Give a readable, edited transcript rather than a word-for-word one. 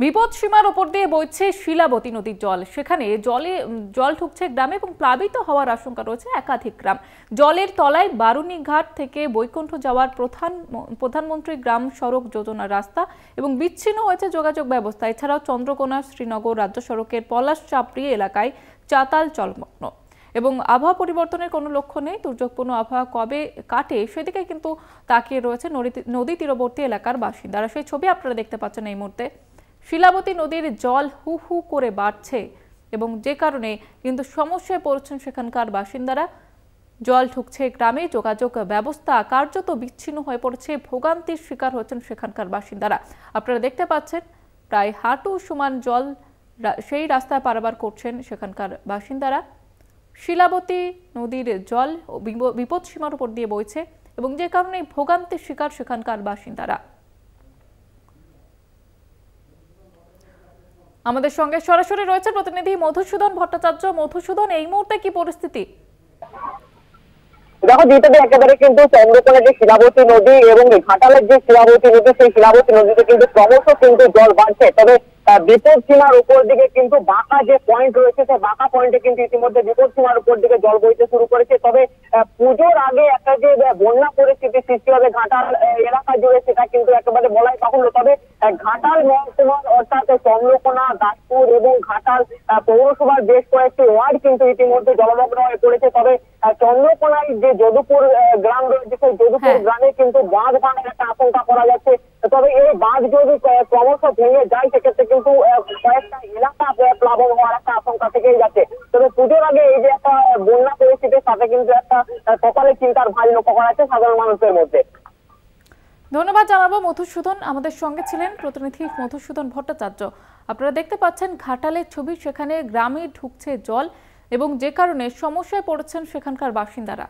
বিপদ সীমার উপর দিয়ে বইছে শিলাবতী নদীর জল। সেখানে জল ঢুকছে গ্রামে এবং প্লাবিত হওয়ার আশঙ্কা রয়েছে একাধিক গ্রাম। জলের তলায় বারুণীঘাট থেকে বৈকুণ্ঠ যাওয়ার প্রধানমন্ত্রী গ্রাম সড়ক যোজনা রাস্তা এবং বিচ্ছিন্ন হয়েছে যোগাযোগ ব্যবস্থা। এছাড়াও চন্দ্রকোনা শ্রীনগর রাজ্য সড়কের পলাশ চাপড়ি এলাকায় চাতাল জলমগ্ন এবং আবহাওয়া পরিবর্তনের কোনো লক্ষ্য নেই। দুর্যোগপূর্ণ আবহাওয়া কবে কাটে সেদিকে কিন্তু তাকিয়ে রয়েছে নদী তীরবর্তী এলাকার বাসিন্দারা। সেই ছবি আপনারা দেখতে পাচ্ছেন এই মুহূর্তে। শিলাবতী নদীর জল হু হু করে বাড়ছে এবং যে কারণে কিন্তু সমস্যায় পড়ছেন সেখানকার বাসিন্দারা। জল ঢুকছে গ্রামে, যোগাযোগ ব্যবস্থা কার্যত বিচ্ছিন্ন হয়ে পড়ছে, ভোগান্তির শিকার হচ্ছেন সেখানকার বাসিন্দারা। আপনারা দেখতে পাচ্ছেন প্রায় হাঁটু সমান জল সেই রাস্তায় পারাপার করছেন সেখানকার বাসিন্দারা। শিলাবতী নদীর জল বিপদ সীমার উপর দিয়ে বইছে এবং যে কারণে ভোগান্তির শিকার সেখানকার বাসিন্দারা। আমাদের সঙ্গে সরাসরি রয়েছে প্রতিনিধি মধুসূদন ভট্টাচার্য। মধুসূদন, এই মুহূর্তে কি পরিস্থিতি? দেখো যেটাতে একেবারে কিন্তু চন্দ্রকোনা যে শিলাবতী নদী এবং ঘাটালের যে শিলাবতী নদী, সেই শিলাবতী নদীতে কিন্তু ক্রমশ কিন্তু জল বাড়ছে। তবে বিপদ সীমার উপর দিকে কিন্তু বাঁকা যে পয়েন্ট রয়েছে, সেই বাঁকা পয়েন্টে কিন্তু ইতিমধ্যে বিপদ সীমার উপর দিকে জল বইতে শুরু করেছে। তবে পুজোর আগে একটা যে বন্যা পরিস্থিতি সৃষ্টি হবে ঘাটাল এলাকা জুড়ে, সেটা কিন্তু একেবারে বলাই বাহুল্য। তবে ঘাটাল মহকুমার অর্থাৎ চন্দ্রকোনা, দাসপুর এবং ঘাটাল পৌরসভার বেশ কয়েকটি ওয়ার্ড কিন্তু ইতিমধ্যে জলমগ্ন হয়ে পড়েছে। তবে চন্দ্রকোনায় যে যদুপুর গ্রাম রয়েছে, সেই যদুপুর গ্রামে কিন্তু বাঁধ ভাঙার একটা আশঙ্কা করা যাচ্ছে। তবে এই বাঁধ যদি ক্রমশ ভেঙে যায় সেক্ষেত্রে কিন্তু কয়েকটা এলাকা প্লাবন হওয়ার একটা আশঙ্কা থেকেই যাচ্ছে। তবে পুজোর আগে এই যে একটা বন্যা পরিস্থিতির সাথে কিন্তু একটা সকালে চিন্তার ভারী লক্ষ্য করা যাচ্ছে সাধারণ মানুষের মধ্যে। ধন্যবাদ জানাবো মধুসূদন। আমাদের সঙ্গে ছিলেন প্রতিনিধি মধুসূদন ভট্টাচার্য। আপনারা দেখতে পাচ্ছেন ঘাটালের ছবি, সেখানে গ্রামে ঢুকছে জল এবং যে কারণে সমস্যায় পড়েছেন সেখানকার বাসিন্দারা।